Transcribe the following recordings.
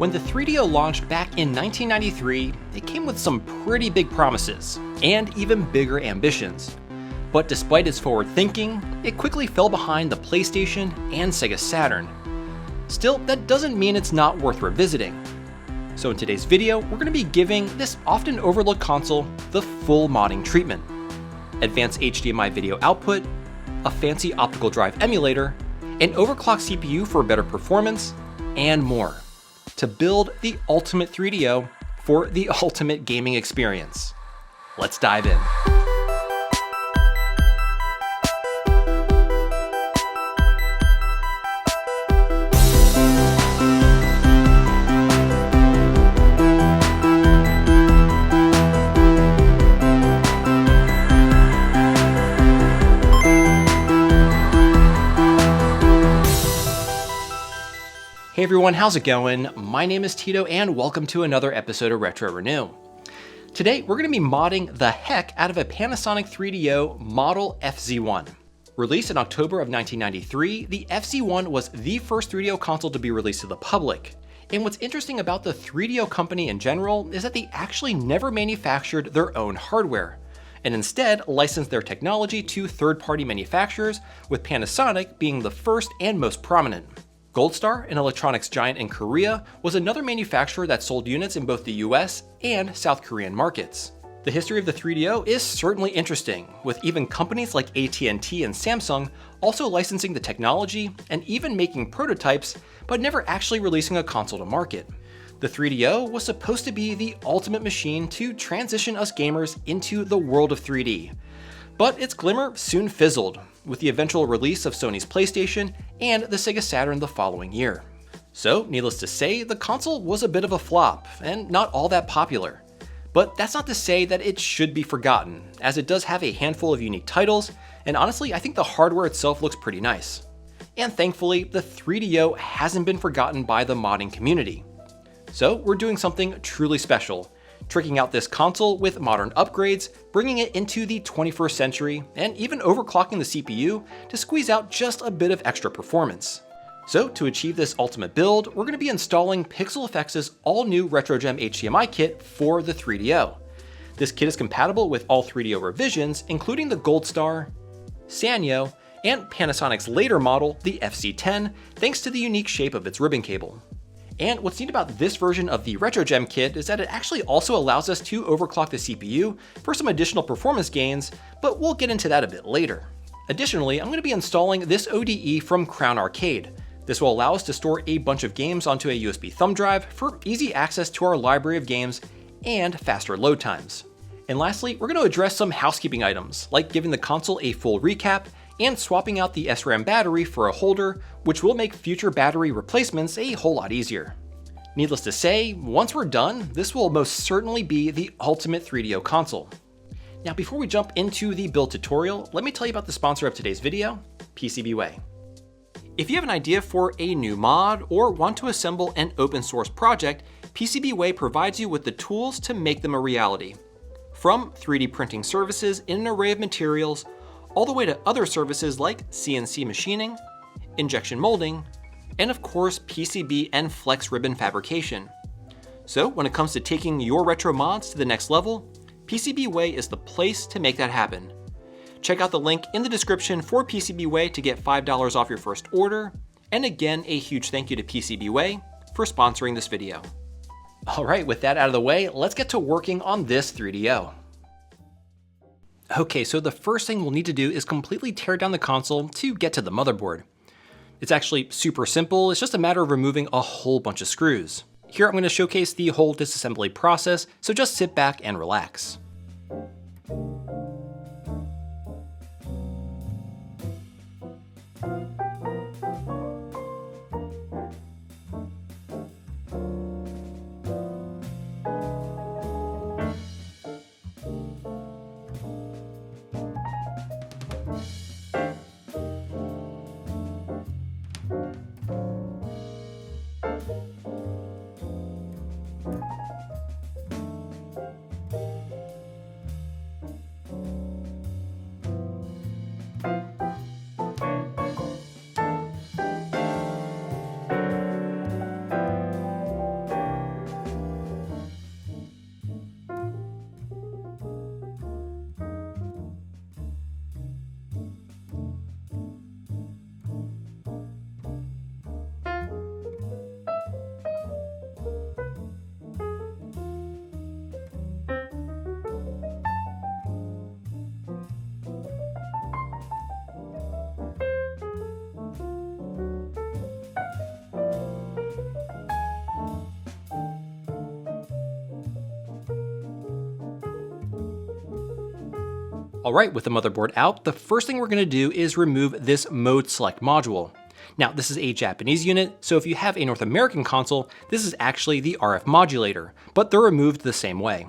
When the 3DO launched back in 1993, it came with some pretty big promises, and even bigger ambitions. But despite its forward thinking, it quickly fell behind the PlayStation and Sega Saturn. Still, that doesn't mean it's not worth revisiting. So in today's video, we're going to be giving this often overlooked console the full modding treatment. Advanced HDMI video output, a fancy optical drive emulator, an overclocked CPU for better performance, and more, to build the ultimate 3DO for the ultimate gaming experience. Let's dive in. Hey everyone, how's it going? My name is Tito and welcome to another episode of Retro Renew. Today we're going to be modding the heck out of a Panasonic 3DO model FZ1. Released in October of 1993, the FZ1 was the first 3DO console to be released to the public. And what's interesting about the 3DO company in general is that they actually never manufactured their own hardware, and instead licensed their technology to third-party manufacturers, with Panasonic being the first and most prominent. Goldstar, an electronics giant in Korea, was another manufacturer that sold units in both the US and South Korean markets. The history of the 3DO is certainly interesting, with even companies like AT&T and Samsung also licensing the technology and even making prototypes, but never actually releasing a console to market. The 3DO was supposed to be the ultimate machine to transition us gamers into the world of 3D. But its glimmer soon fizzled, with the eventual release of Sony's PlayStation and the Sega Saturn the following year. So, needless to say, the console was a bit of a flop, and not all that popular. But that's not to say that it should be forgotten, as it does have a handful of unique titles, and honestly, I think the hardware itself looks pretty nice. And thankfully, the 3DO hasn't been forgotten by the modding community. So, we're doing something truly special, tricking out this console with modern upgrades, bringing it into the 21st century, and even overclocking the CPU to squeeze out just a bit of extra performance. So to achieve this ultimate build, we're going to be installing PixelFX's all-new RetroGem HDMI kit for the 3DO. This kit is compatible with all 3DO revisions, including the Goldstar, Sanyo, and Panasonic's later model, the FC10, thanks to the unique shape of its ribbon cable. And what's neat about this version of the RetroGem kit is that it actually also allows us to overclock the CPU for some additional performance gains, but we'll get into that a bit later. Additionally, I'm going to be installing this ODE from Crown Arcade. This will allow us to store a bunch of games onto a USB thumb drive for easy access to our library of games and faster load times. And lastly, we're going to address some housekeeping items, like giving the console a full recap and swapping out the SRAM battery for a holder, which will make future battery replacements a whole lot easier. Needless to say, once we're done, this will most certainly be the ultimate 3DO console. Now before we jump into the build tutorial, let me tell you about the sponsor of today's video, PCBWay. If you have an idea for a new mod or want to assemble an open source project, PCBWay provides you with the tools to make them a reality. From 3D printing services in an array of materials, all the way to other services like CNC machining, injection molding, and of course PCB and flex ribbon fabrication. So when it comes to taking your retro mods to the next level, PCBWay is the place to make that happen. Check out the link in the description for PCBWay to get $5 off your first order, and again a huge thank you to PCBWay for sponsoring this video. Alright, with that out of the way, let's get to working on this 3DO. Okay, so the first thing we'll need to do is completely tear down the console to get to the motherboard. It's actually super simple, it's just a matter of removing a whole bunch of screws. Here I'm going to showcase the whole disassembly process, so just sit back and relax. Alright, with the motherboard out, the first thing we're going to do is remove this mode select module. Now, this is a Japanese unit, so if you have a North American console, this is actually the RF modulator, but they're removed the same way.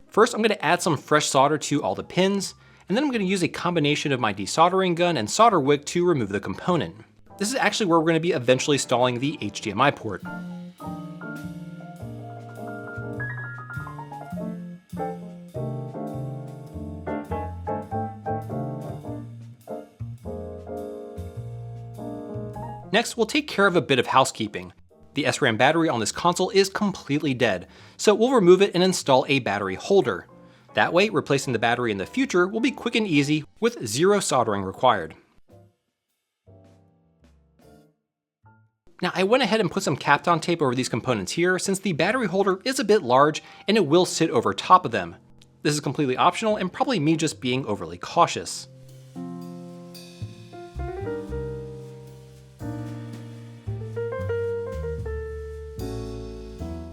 First, I'm going to add some fresh solder to all the pins, and then I'm going to use a combination of my desoldering gun and solder wick to remove the component. This is actually where we're going to be eventually installing the HDMI port. Next, we'll take care of a bit of housekeeping. The SRAM battery on this console is completely dead, so we'll remove it and install a battery holder. That way, replacing the battery in the future will be quick and easy with zero soldering required. Now, I went ahead and put some Kapton tape over these components here since the battery holder is a bit large and it will sit over top of them. This is completely optional and probably me just being overly cautious.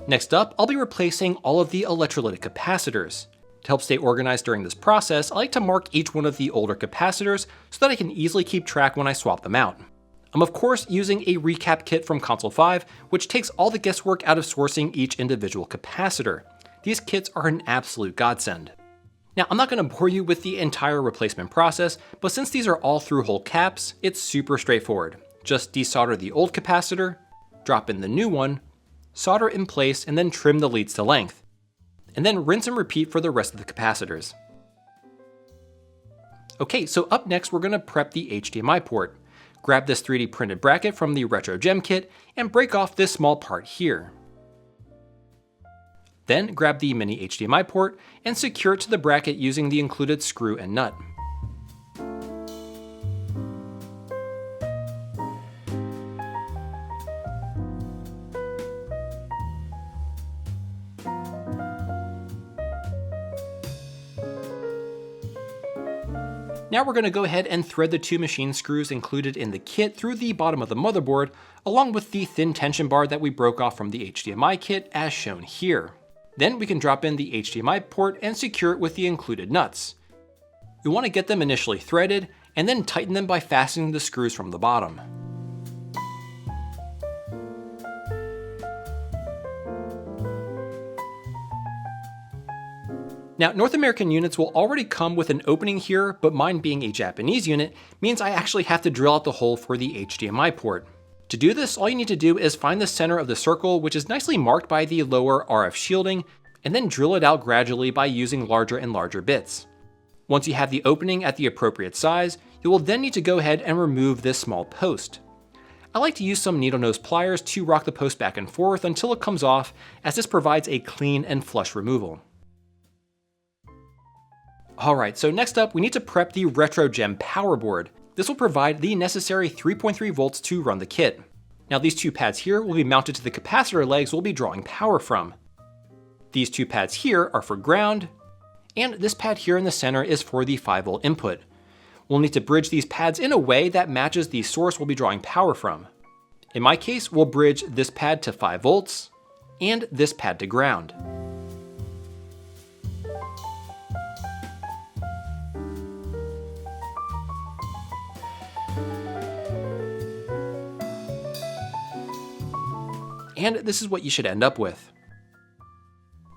Next up, I'll be replacing all of the electrolytic capacitors. To help stay organized during this process, I like to mark each one of the older capacitors so that I can easily keep track when I swap them out. I'm of course using a recap kit from Console 5, which takes all the guesswork out of sourcing each individual capacitor. These kits are an absolute godsend. Now, I'm not going to bore you with the entire replacement process, but since these are all through-hole caps, it's super straightforward. Just desolder the old capacitor, drop in the new one, solder in place, and then trim the leads to length. And then rinse and repeat for the rest of the capacitors. Okay, so up next we're going to prep the HDMI port. Grab this 3D printed bracket from the Retro Gem kit and break off this small part here. Then grab the mini HDMI port and secure it to the bracket using the included screw and nut. Now we're going to go ahead and thread the two machine screws included in the kit through the bottom of the motherboard, along with the thin tension bar that we broke off from the HDMI kit as shown here. Then we can drop in the HDMI port and secure it with the included nuts. We want to get them initially threaded and then tighten them by fastening the screws from the bottom. Now, North American units will already come with an opening here, but mine being a Japanese unit means I actually have to drill out the hole for the HDMI port. To do this, all you need to do is find the center of the circle, which is nicely marked by the lower RF shielding, and then drill it out gradually by using larger and larger bits. Once you have the opening at the appropriate size, you will then need to go ahead and remove this small post. I like to use some needle nose pliers to rock the post back and forth until it comes off, as this provides a clean and flush removal. Alright, so next up we need to prep the Retro Gem power board. This will provide the necessary 3.3 volts to run the kit. Now these two pads here will be mounted to the capacitor legs we'll be drawing power from. These two pads here are for ground, and this pad here in the center is for the 5V input. We'll need to bridge these pads in a way that matches the source we'll be drawing power from. In my case, we'll bridge this pad to 5 volts, and this pad to ground. And this is what you should end up with.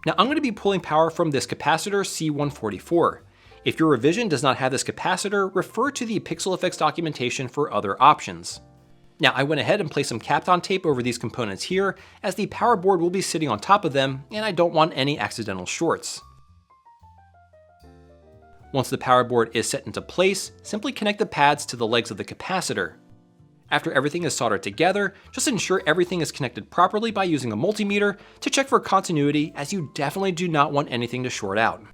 Now I'm going to be pulling power from this capacitor C144. If your revision does not have this capacitor, refer to the Pixel Effects documentation for other options. Now I went ahead and placed some Kapton tape over these components here, as the power board will be sitting on top of them, and I don't want any accidental shorts. Once the power board is set into place, simply connect the pads to the legs of the capacitor. After everything is soldered together, just ensure everything is connected properly by using a multimeter to check for continuity, as you definitely do not want anything to short out.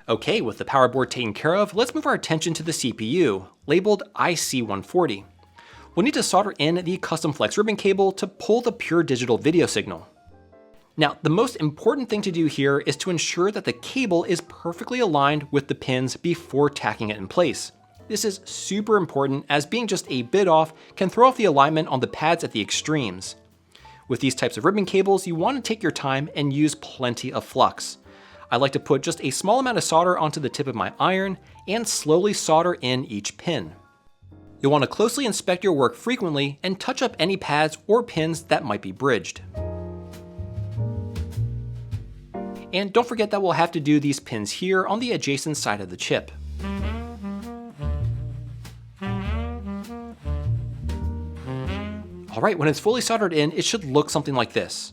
Okay, with the power board taken care of, let's move our attention to the CPU, labeled IC140. We'll need to solder in the custom flex ribbon cable to pull the pure digital video signal. Now, the most important thing to do here is to ensure that the cable is perfectly aligned with the pins before tacking it in place. This is super important, as being just a bit off can throw off the alignment on the pads at the extremes. With these types of ribbon cables, you want to take your time and use plenty of flux. I like to put just a small amount of solder onto the tip of my iron and slowly solder in each pin. You'll want to closely inspect your work frequently and touch up any pads or pins that might be bridged. And don't forget that we'll have to do these pins here on the adjacent side of the chip. Alright, when it's fully soldered in, it should look something like this.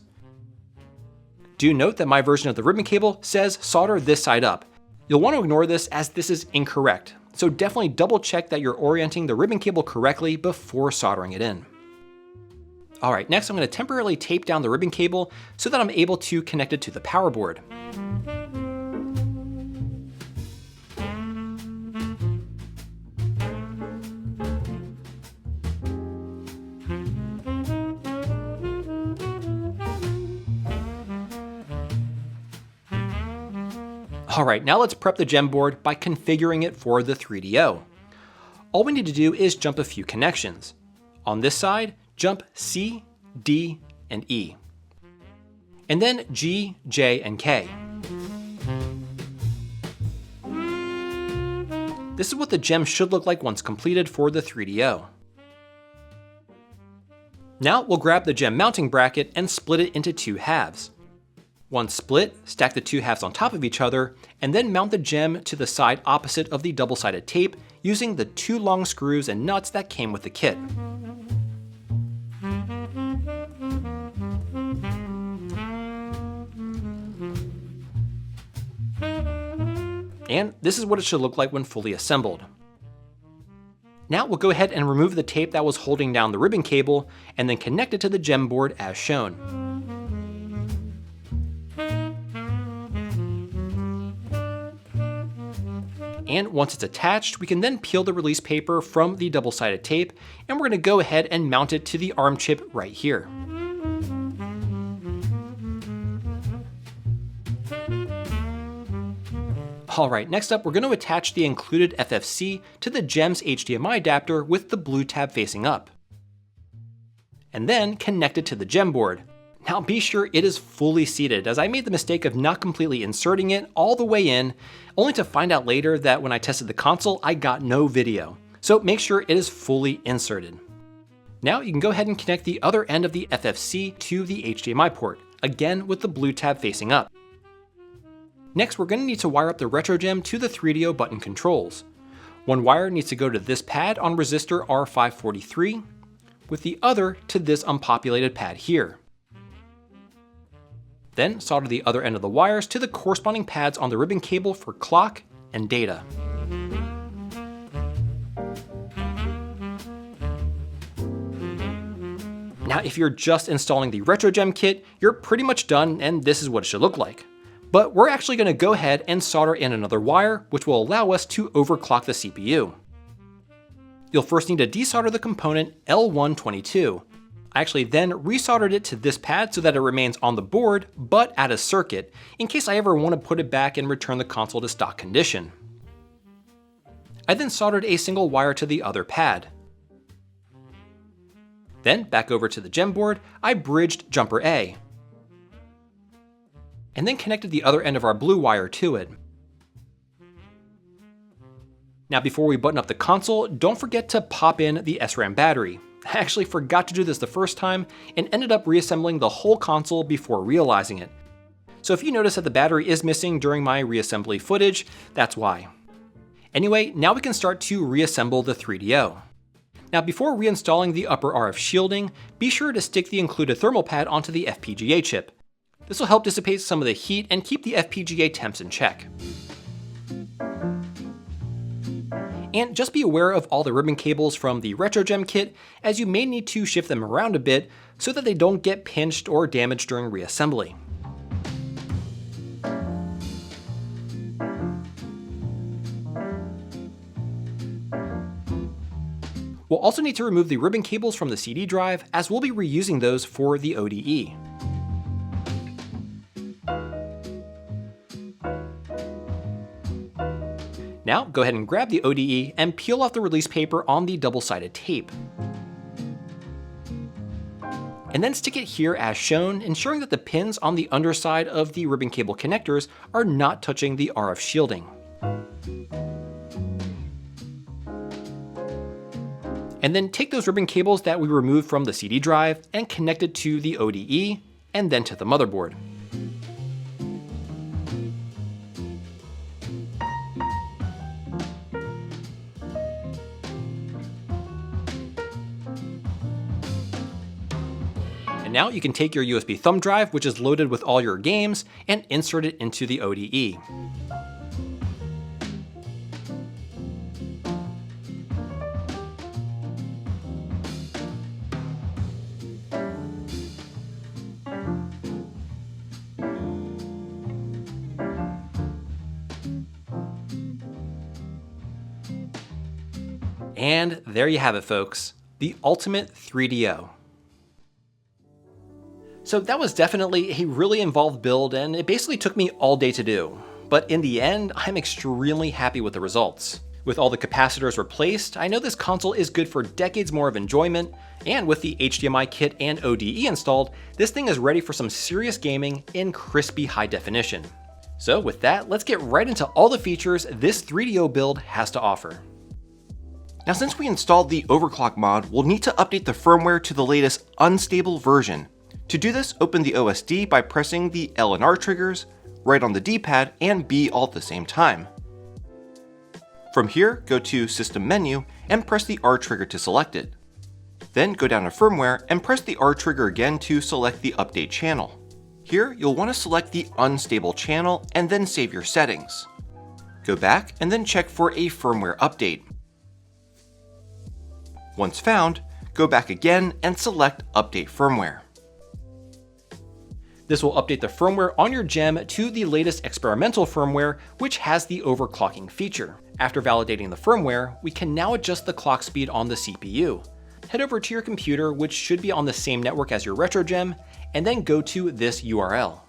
Do note that my version of the ribbon cable says solder this side up. You'll want to ignore this as this is incorrect, so definitely double check that you're orienting the ribbon cable correctly before soldering it in. Alright, next I'm going to temporarily tape down the ribbon cable so that I'm able to connect it to the power board. Alright, now let's prep the gem board by configuring it for the 3DO. All we need to do is jump a few connections. On this side, jump C, D, and E. And then G, J, and K. This is what the gem should look like once completed for the 3DO. Now we'll grab the gem mounting bracket and split it into two halves. Once split, stack the two halves on top of each other, and then mount the gem to the side opposite of the double-sided tape using the two long screws and nuts that came with the kit. And this is what it should look like when fully assembled. Now we'll go ahead and remove the tape that was holding down the ribbon cable and then connect it to the gem board as shown. And once it's attached, we can then peel the release paper from the double-sided tape, and we're going to go ahead and mount it to the arm chip right here. Alright, next up we're going to attach the included FFC to the gem's HDMI adapter with the blue tab facing up. And then connect it to the gem board. Now be sure it is fully seated, as I made the mistake of not completely inserting it all the way in, only to find out later that when I tested the console, I got no video. So make sure it is fully inserted. Now you can go ahead and connect the other end of the FFC to the HDMI port, again with the blue tab facing up. Next, we're going to need to wire up the retro gem to the 3DO button controls. One wire needs to go to this pad on resistor R543, with the other to this unpopulated pad here. Then solder the other end of the wires to the corresponding pads on the ribbon cable for clock and data. Now, if you're just installing the RetroGem kit, you're pretty much done and this is what it should look like. But we're actually going to go ahead and solder in another wire, which will allow us to overclock the CPU. You'll first need to desolder the component L122. I actually then resoldered it to this pad so that it remains on the board, but at a circuit, in case I ever want to put it back and return the console to stock condition. I then soldered a single wire to the other pad. Then, back over to the gem board, I bridged jumper A, and then connected the other end of our blue wire to it. Now before we button up the console, don't forget to pop in the SRAM battery. I actually forgot to do this the first time and ended up reassembling the whole console before realizing it. So if you notice that the battery is missing during my reassembly footage, that's why. Anyway, now we can start to reassemble the 3DO. Now before reinstalling the upper RF shielding, be sure to stick the included thermal pad onto the FPGA chip. This will help dissipate some of the heat and keep the FPGA temps in check. And just be aware of all the ribbon cables from the RetroGem kit, as you may need to shift them around a bit so that they don't get pinched or damaged during reassembly. We'll also need to remove the ribbon cables from the CD drive, as we'll be reusing those for the ODE. Now, go ahead and grab the ODE and peel off the release paper on the double-sided tape. and then stick it here as shown, ensuring that the pins on the underside of the ribbon cable connectors are not touching the RF shielding. And then take those ribbon cables that we removed from the CD drive and connect it to the ODE and then to the motherboard. And now you can take your USB thumb drive, which is loaded with all your games, and insert it into the ODE. And there you have it, folks, the ultimate 3DO. So that was definitely a really involved build, and it basically took me all day to do. But in the end, I'm extremely happy with the results. With all the capacitors replaced, I know this console is good for decades more of enjoyment, and with the HDMI kit and ODE installed, this thing is ready for some serious gaming in crispy high definition. So with that, let's get right into all the features this 3DO build has to offer. Now, since we installed the Overclock mod, we'll need to update the firmware to the latest unstable version. To do this, open the OSD by pressing the L and R triggers, right on the D-pad, and B all at the same time. From here, go to System menu and press the R trigger to select it. Then go down to Firmware and press the R trigger again to select the Update channel. Here, you'll want to select the Unstable channel and then save your settings. Go back and then check for a firmware update. Once found, go back again and select Update Firmware. This will update the firmware on your gem to the latest experimental firmware, which has the overclocking feature. After validating the firmware, we can now adjust the clock speed on the CPU. Head over to your computer, which should be on the same network as your retro gem, and then go to this URL.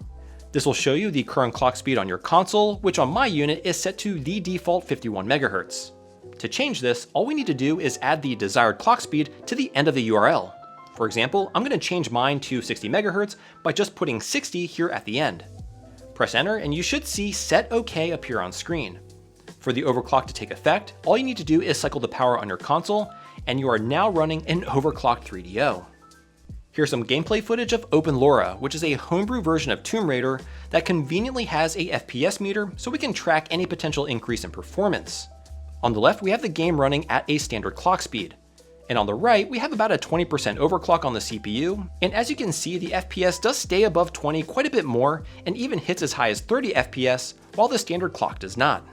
This will show you the current clock speed on your console, which on my unit is set to the default 51 MHz. To change this, all we need to do is add the desired clock speed to the end of the URL. For example, I'm going to change mine to 60 MHz by just putting 60 here at the end. Press enter and you should see Set OK appear on screen. For the overclock to take effect, all you need to do is cycle the power on your console, and you are now running an overclocked 3DO. Here's some gameplay footage of OpenLaura, which is a homebrew version of Tomb Raider that conveniently has a FPS meter so we can track any potential increase in performance. On the left, we have the game running at a standard clock speed. And on the right, we have about a 20% overclock on the CPU, and as you can see, the FPS does stay above 20 quite a bit more, and even hits as high as 30 FPS, while the standard clock does not.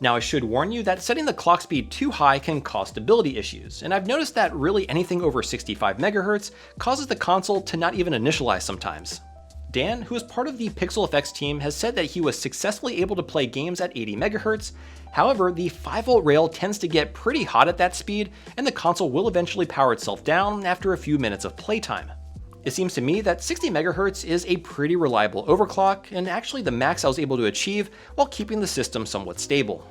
Now I should warn you that setting the clock speed too high can cause stability issues, and I've noticed that really anything over 65 MHz causes the console to not even initialize sometimes. Dan, who is part of the Pixel Effects team, has said that he was successfully able to play games at 80 MHz. However, the 5V rail tends to get pretty hot at that speed, and the console will eventually power itself down after a few minutes of playtime. It seems to me that 60 MHz is a pretty reliable overclock, and actually the max I was able to achieve while keeping the system somewhat stable.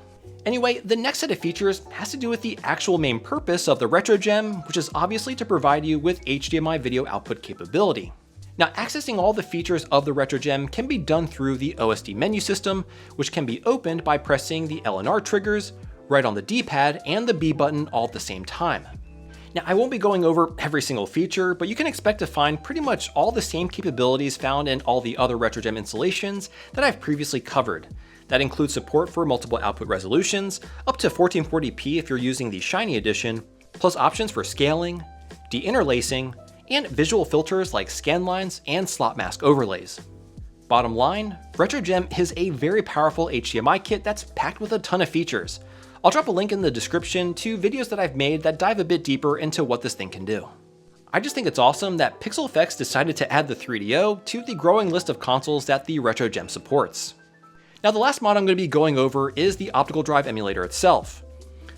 Anyway, the next set of features has to do with the actual main purpose of the retro gem, which is obviously to provide you with HDMI video output capability. Now, accessing all the features of the retro gem can be done through the OSD menu system, which can be opened by pressing the L and R triggers, right on the D-pad, and the B button all at the same time. Now, I won't be going over every single feature, but you can expect to find pretty much all the same capabilities found in all the other retro gem installations that I've previously covered. That includes support for multiple output resolutions, up to 1440p if you're using the Shiny Edition, plus options for scaling, deinterlacing, and visual filters like scan lines and slot mask overlays. Bottom line, RetroGem is a very powerful HDMI kit that's packed with a ton of features. I'll drop a link in the description to videos that I've made that dive a bit deeper into what this thing can do. I just think it's awesome that Pixel Effects decided to add the 3DO to the growing list of consoles that the RetroGem supports. Now, the last mod I'm going to be going over is the Optical Drive Emulator itself.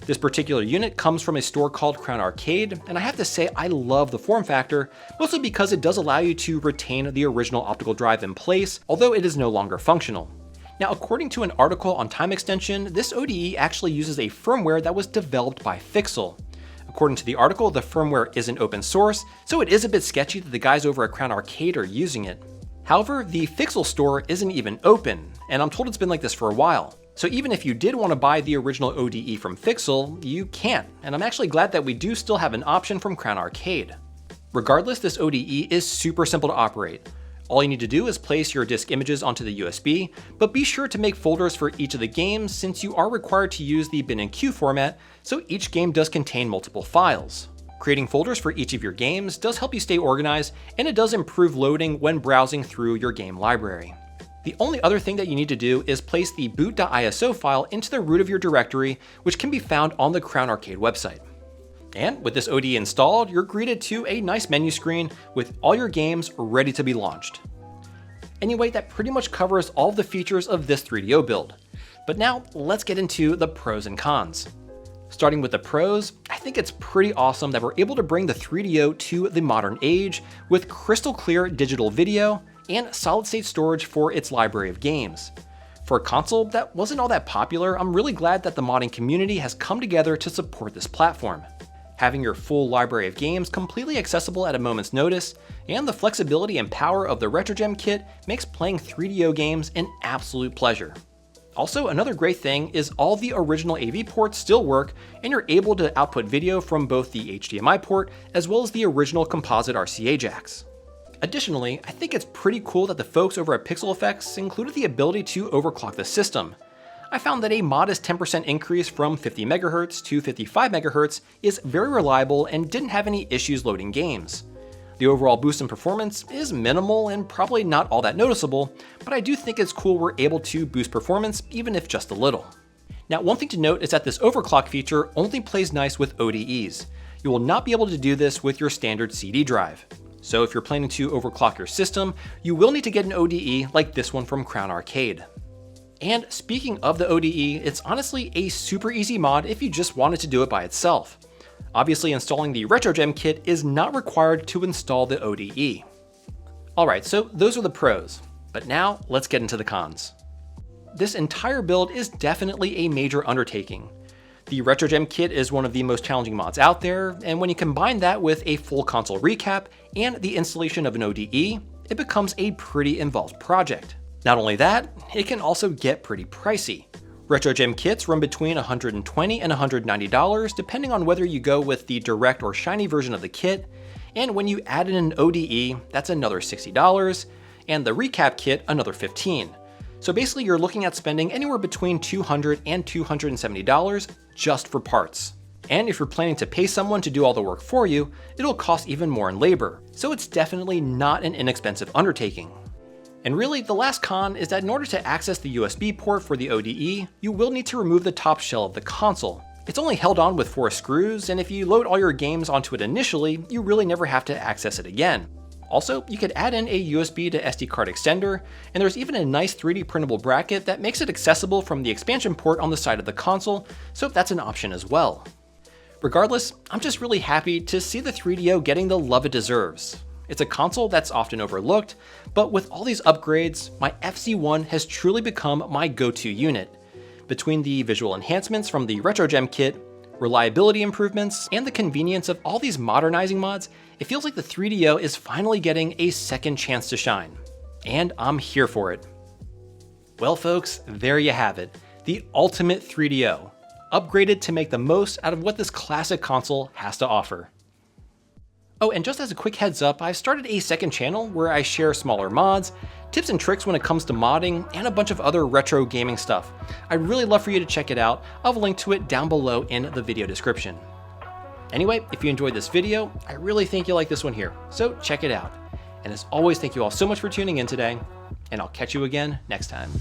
This particular unit comes from a store called Crown Arcade, and I have to say I love the form factor, mostly because it does allow you to retain the original optical drive in place, although it is no longer functional. Now, according to an article on Time Extension, this ODE actually uses a firmware that was developed by Fixel. According to the article, the firmware isn't open source, so it is a bit sketchy that the guys over at Crown Arcade are using it. However, the Fixel store isn't even open, and I'm told it's been like this for a while. So even if you did want to buy the original ODE from Fixel, you can't, and I'm actually glad that we do still have an option from Crown Arcade. Regardless, this ODE is super simple to operate. All you need to do is place your disk images onto the USB, but be sure to make folders for each of the games since you are required to use the bin and queue format, so each game does contain multiple files. Creating folders for each of your games does help you stay organized, and it does improve loading when browsing through your game library. The only other thing that you need to do is place the boot.iso file into the root of your directory, which can be found on the Crown Arcade website. And with this ODE installed, you're greeted to a nice menu screen with all your games ready to be launched. Anyway, that pretty much covers all of the features of this 3DO build. But now let's get into the pros and cons. Starting with the pros, I think it's pretty awesome that we're able to bring the 3DO to the modern age with crystal clear digital video and solid state storage for its library of games. For a console that wasn't all that popular, I'm really glad that the modding community has come together to support this platform. Having your full library of games completely accessible at a moment's notice, and the flexibility and power of the RetroGem kit makes playing 3DO games an absolute pleasure. Also, another great thing is all the original AV ports still work, and you're able to output video from both the HDMI port as well as the original composite RCA jacks. Additionally, I think it's pretty cool that the folks over at Pixel Effects included the ability to overclock the system. I found that a modest 10% increase from 50 MHz to 55 MHz is very reliable and didn't have any issues loading games. The overall boost in performance is minimal and probably not all that noticeable, but I do think it's cool we're able to boost performance even if just a little. Now, one thing to note is that this overclock feature only plays nice with ODEs. You will not be able to do this with your standard CD drive. So if you're planning to overclock your system, you will need to get an ODE like this one from Crown Arcade. And speaking of the ODE, it's honestly a super easy mod if you just wanted to do it by itself. Obviously, installing the RetroGem kit is not required to install the ODE. Alright, so those are the pros, but now let's get into the cons. This entire build is definitely a major undertaking. The RetroGem kit is one of the most challenging mods out there, and when you combine that with a full console recap and the installation of an ODE, it becomes a pretty involved project. Not only that, it can also get pretty pricey. RetroGem kits run between $120 and $190 depending on whether you go with the direct or shiny version of the kit, and when you add in an ODE, that's another $60, and the recap kit another $15. So basically you're looking at spending anywhere between $200 and $270 just for parts. And if you're planning to pay someone to do all the work for you, it'll cost even more in labor, so it's definitely not an inexpensive undertaking. And really, the last con is that in order to access the USB port for the ODE, you will need to remove the top shell of the console. It's only held on with 4 screws, and if you load all your games onto it initially, you really never have to access it again. Also, you could add in a USB to SD card extender, and there's even a nice 3D printable bracket that makes it accessible from the expansion port on the side of the console, so that's an option as well. Regardless, I'm just really happy to see the 3DO getting the love it deserves. It's a console that's often overlooked, but with all these upgrades, my FZ1 has truly become my go-to unit. Between the visual enhancements from the RetroGem kit, reliability improvements, and the convenience of all these modernizing mods, it feels like the 3DO is finally getting a second chance to shine. And I'm here for it. Well folks, there you have it. The ultimate 3DO, upgraded to make the most out of what this classic console has to offer. Oh, and just as a quick heads up, I've started a second channel where I share smaller mods, tips and tricks when it comes to modding, and a bunch of other retro gaming stuff. I'd really love for you to check it out. I'll have a link to it down below in the video description. Anyway, if you enjoyed this video, I really think you'll like this one here, so check it out. And as always, thank you all so much for tuning in today, and I'll catch you again next time.